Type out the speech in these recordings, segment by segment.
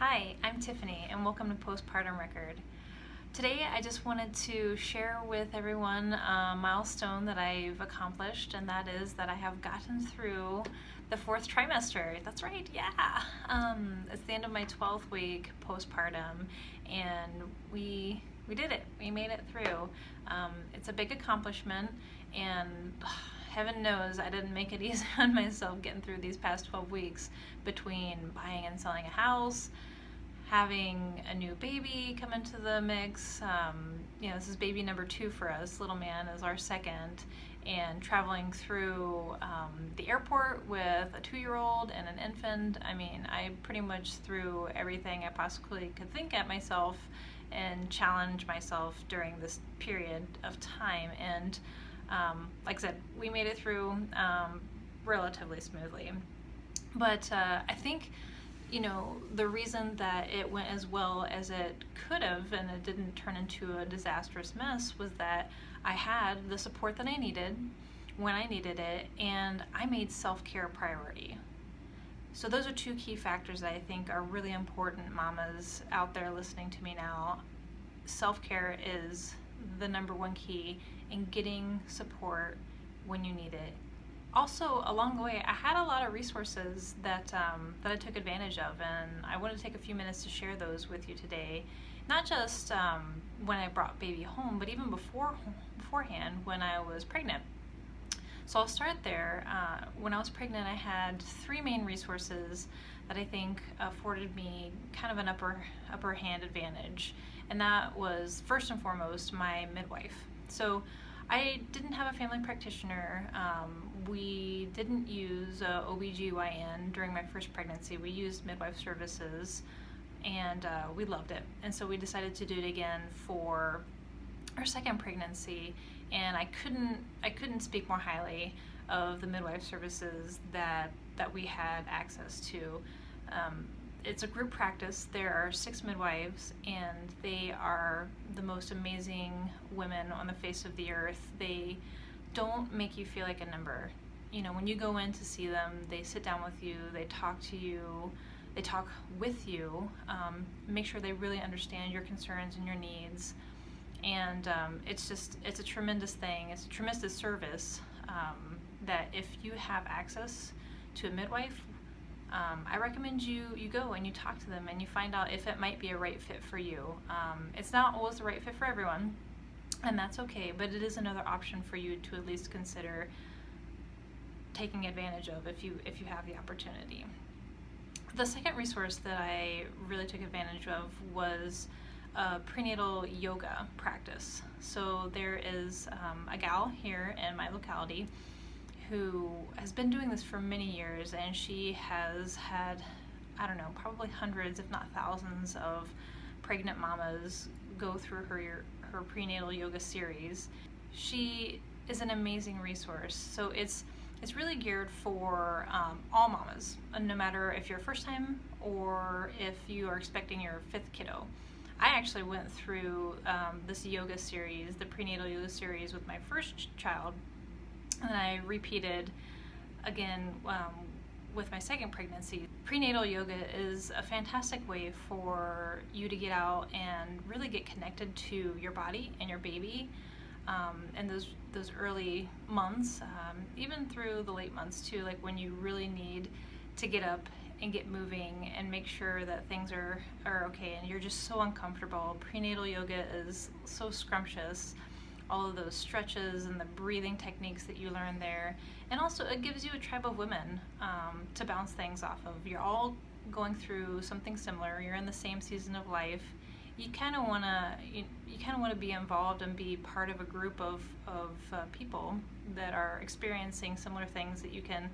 Hi, I'm Tiffany and welcome to Postpartum Record. Today I just wanted to share with everyone a milestone that I've accomplished, and that is that I have gotten through the 4th trimester. That's right, yeah! It's the end of my 12th week postpartum and we did it. We made it through. It's a big accomplishment, and heaven knows I didn't make it easy on myself getting through these past 12 weeks between buying and selling a house, having a new baby come into the mix. This is baby number 2 for us. Little man is our second, and traveling through the airport with a 2-year-old and an infant. I mean, I pretty much threw everything I possibly could think at myself and challenge myself during this period of time. And like I said, we made it through relatively smoothly. But I think, the reason that it went as well as it could have and it didn't turn into a disastrous mess was that I had the support that I needed when I needed it, and I made self-care a priority. So those are 2 key factors that I think are really important, mamas out there listening to me now. Self-care is the number 1 key in getting support when you need it. Also, along the way, I had a lot of resources that I took advantage of, and I want to take a few minutes to share those with you today. Not just when I brought baby home, but even beforehand when I was pregnant. So I'll start there. When I was pregnant, I had 3 main resources that I think afforded me kind of an upper hand advantage, and that was first and foremost my midwife. So I didn't have a family practitioner. We didn't use a OBGYN during my first pregnancy. We used midwife services, and we loved it. And so we decided to do it again for our second pregnancy, and I couldn't speak more highly of the midwife services that we had access to. It's a group practice. There are 6 midwives, and they are the most amazing women on the face of the earth. They don't make you feel like a number. When you go in to see them, they sit down with you, they talk to you, they talk with you, make sure they really understand your concerns and your needs. And it's a tremendous thing. It's a tremendous service that if you have access to a midwife, I recommend you go and you talk to them and you find out if it might be a right fit for you. It's not always the right fit for everyone, and that's okay, but it is another option for you to at least consider taking advantage of if you have the opportunity. The second resource that I really took advantage of was prenatal yoga practice. So there is a gal here in my locality who has been doing this for many years, and she has had, probably hundreds if not thousands of pregnant mamas go through her prenatal yoga series. She is an amazing resource. So it's really geared for all mamas, no matter if you're first time or if you are expecting your 5th kiddo. I actually went through this yoga series, the prenatal yoga series, with my first child, and I repeated again with my second pregnancy. Prenatal yoga is a fantastic way for you to get out and really get connected to your body and your baby in those early months, even through the late months too, like when you really need to get up and get moving and make sure that things are okay and you're just so uncomfortable. Prenatal yoga is so scrumptious. All of those stretches and the breathing techniques that you learn there, and also it gives you a tribe of women to bounce things off of. You're all going through something similar. You're in the same season of life. You kind of want to be involved and be part of a group of people that are experiencing similar things, that you can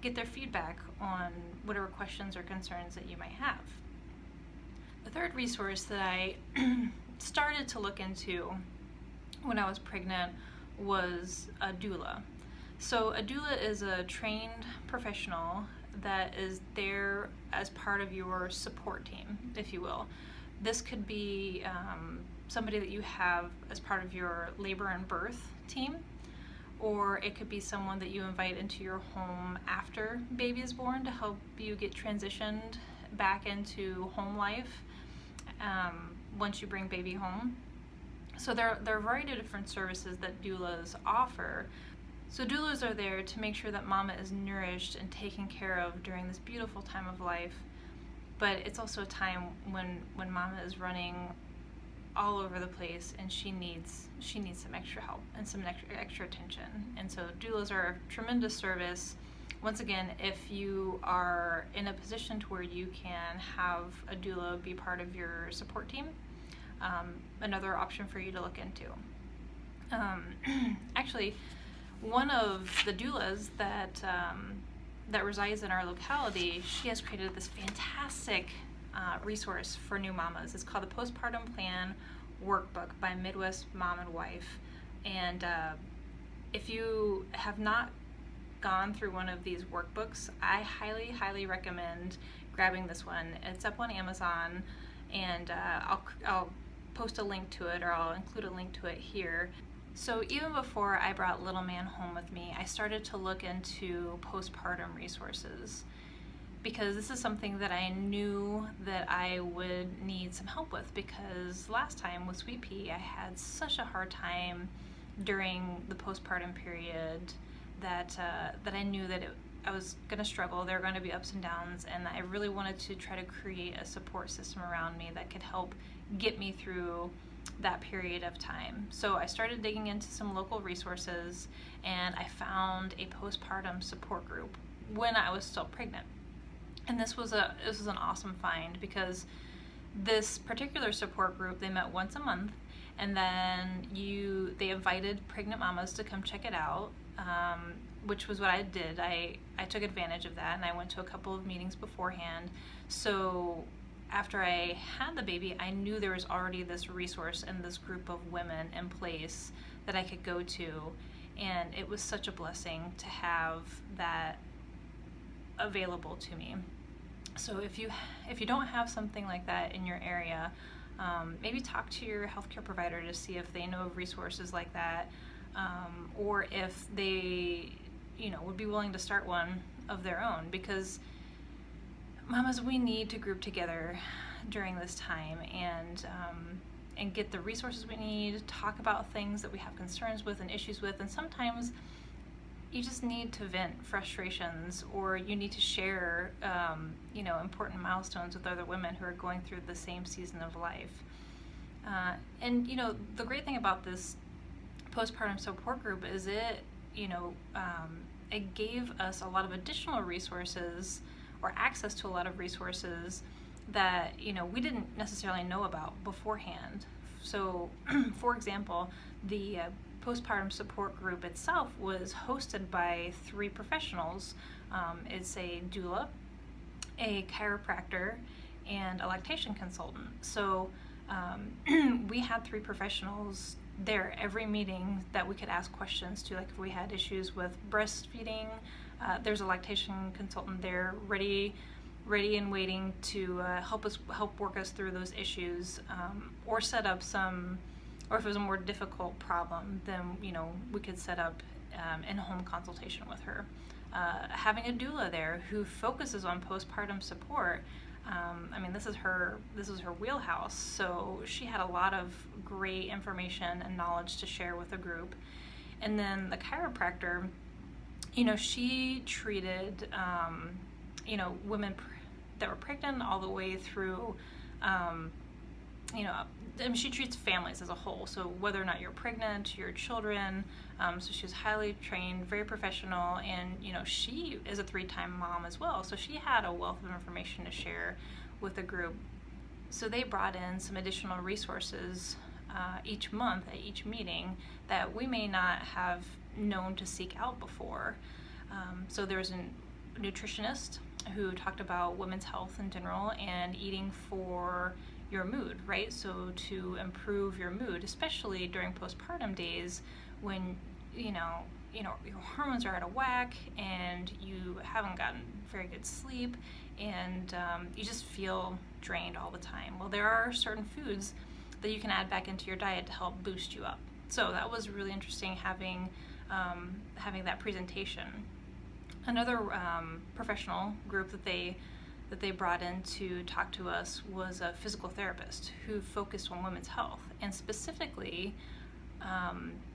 get their feedback on whatever questions or concerns that you might have. The third resource that I started to look into when I was pregnant was a doula. So a doula is a trained professional that is there as part of your support team, if you will. This could be somebody that you have as part of your labor and birth team, or it could be someone that you invite into your home after baby is born to help you get transitioned back into home life once you bring baby home. So there are a variety of different services that doulas offer. So doulas are there to make sure that mama is nourished and taken care of during this beautiful time of life. But it's also a time when mama is running all over the place and she needs some extra help and some extra attention. And so doulas are a tremendous service. Once again, if you are in a position to where you can have a doula be part of your support team, another option for you to look into. Actually, one of the doulas that resides in our locality, she has created this fantastic resource for new mamas. It's called the Postpartum Plan Workbook by Midwest Mom and Wife. And if you have not gone through one of these workbooks, I highly recommend grabbing this one. It's up on Amazon, and I'll post a link to it, or I'll include a link to it here. So even before I brought little man home with me, I started to look into postpartum resources, because this is something that I knew that I would need some help with, because last time with Sweet Pea, I had such a hard time during the postpartum period that I knew that I was going to struggle. There were going to be ups and downs, and I really wanted to try to create a support system around me that could help get me through that period of time. So I started digging into some local resources, and I found a postpartum support group when I was still pregnant. And this was an awesome find, because this particular support group, they met once a month, and then they invited pregnant mamas to come check it out, which was what I did. I took advantage of that, and I went to a couple of meetings beforehand. So after I had the baby, I knew there was already this resource and this group of women in place that I could go to, and it was such a blessing to have that available to me. So if you don't have something like that in your area, maybe talk to your healthcare provider to see if they know of resources like that, or if they would be willing to start one of their own, because mamas, we need to group together during this time and get the resources we need, talk about things that we have concerns with and issues with, and sometimes you just need to vent frustrations, or you need to share important milestones with other women who are going through the same season of life. And the great thing about this postpartum support group is it gave us a lot of additional resources, or access to a lot of resources that we didn't necessarily know about beforehand. So for example, the postpartum support group itself was hosted by 3 professionals. It's a doula, a chiropractor, and a lactation consultant. So we had 3 professionals there every meeting that we could ask questions to, like if we had issues with breastfeeding. There's a lactation consultant there ready and waiting to help work us through those issues, or set up or if it was a more difficult problem, then we could set up in-home consultation with her. Having a doula there who focuses on postpartum support, this is her wheelhouse, so she had a lot of great information and knowledge to share with the group. And then the chiropractor, she treated women that were pregnant all the way through, she treats families as a whole, so whether or not you're pregnant, your children, so she was highly trained, very professional, and she is a 3-time mom as well, so she had a wealth of information to share with the group. So they brought in some additional resources each month at each meeting that we may not have known to seek out before. So there's a nutritionist who talked about women's health in general and eating for your mood, right? So to improve your mood, especially during postpartum days when your hormones are out of whack and you haven't gotten very good sleep, and you just feel drained all the time. Well, there are certain foods that you can add back into your diet to help boost you up. So that was really interesting having that presentation. Another professional group that that they brought in to talk to us was a physical therapist who focused on women's health, and specifically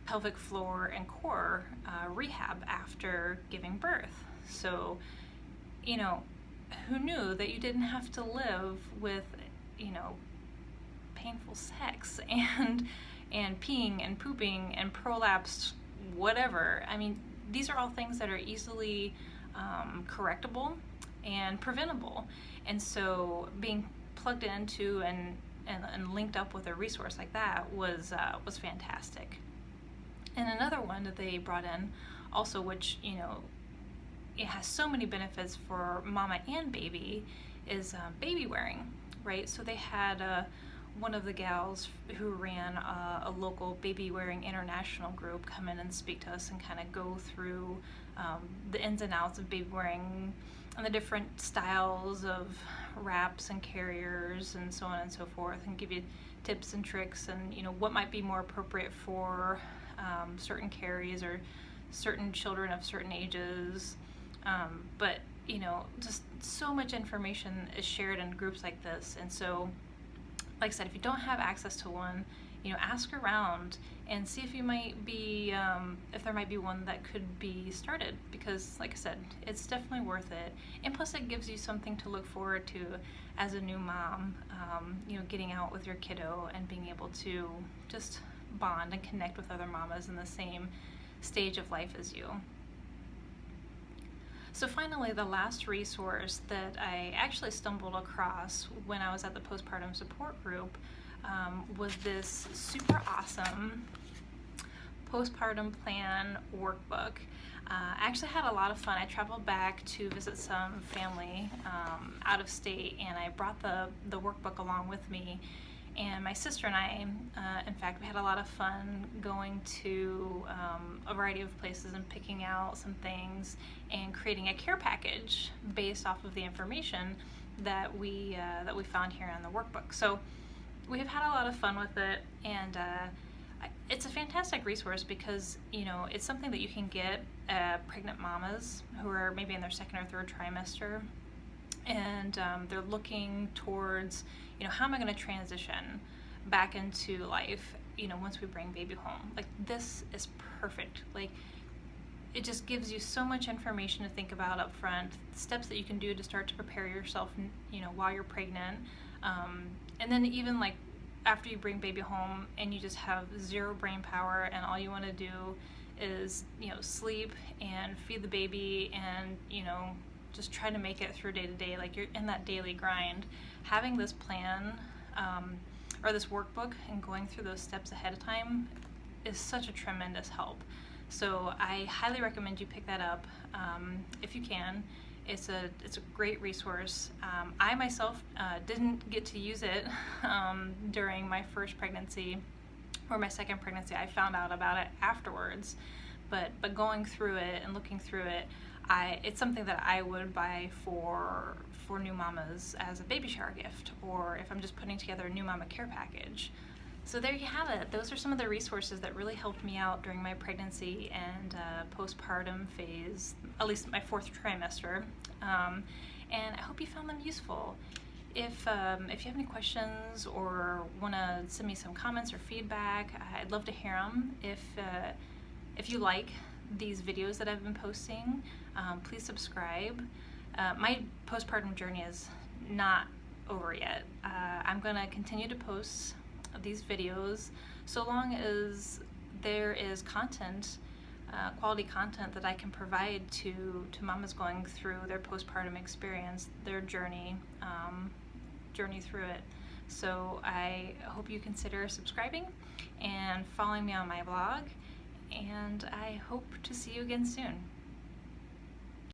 pelvic floor and core rehab after giving birth. So, you know, who knew that you didn't have to live with, you know, painful sex and peeing and pooping and prolapsed whatever. I mean, these are all things that are easily correctable and preventable. And so being plugged into and linked up with a resource like that was fantastic. And another one that they brought in also, which, you know, it has so many benefits for mama and baby, is baby wearing, right? So they had one of the gals who ran a local baby wearing international group come in and speak to us and kind of go through the ins and outs of baby wearing and the different styles of wraps and carriers and so on and so forth, and give you tips and tricks and, you know, what might be more appropriate for certain carries or certain children of certain ages. But, you know, just so much information is shared in groups like this. And so, like I said, if you don't have access to one, you know, ask around and see if you might be, if there might be one that could be started, because like I said, it's definitely worth it. And plus it gives you something to look forward to as a new mom, you know, getting out with your kiddo and being able to just bond and connect with other mamas in the same stage of life as you. So finally, the last resource that I actually stumbled across when I was at the postpartum support group was this super awesome postpartum plan workbook. I actually had a lot of fun. I traveled back to visit some family out of state, and I brought the workbook along with me. And my sister and I, in fact, we had a lot of fun going to a variety of places and picking out some things and creating a care package based off of the information that we found here in the workbook. So we have had a lot of fun with it, and it's a fantastic resource because, you know, it's something that you can get pregnant mamas who are maybe in their second or third trimester, and they're looking towards, you know, how am I going to transition back into life, you know, once we bring baby home. Like, this is perfect. Like, it just gives you so much information to think about up front, steps that you can do to start to prepare yourself, you know, while you're pregnant, and then even like after you bring baby home and you just have zero brain power and all you want to do is, you know, sleep and feed the baby and, you know, just try to make it through day to day, like you're in that daily grind. Having this plan or this workbook and going through those steps ahead of time is such a tremendous help. So I highly recommend you pick that up if you can. It's a great resource. I myself didn't get to use it during my first pregnancy or my second pregnancy. I found out about it afterwards, but going through it and looking through it, it's something that I would buy for new mamas as a baby shower gift, or if I'm just putting together a new mama care package. So there you have it. Those are some of the resources that really helped me out during my pregnancy and postpartum phase, at least my fourth trimester. And I hope you found them useful. If you have any questions or want to send me some comments or feedback, I'd love to hear them. If you like these videos that I've been posting, please subscribe. My postpartum journey is not over yet. I'm going to continue to post these videos so long as there is content, quality content that I can provide to mamas going through their postpartum experience, their journey through it. So I hope you consider subscribing and following me on my blog, and I hope to see you again soon.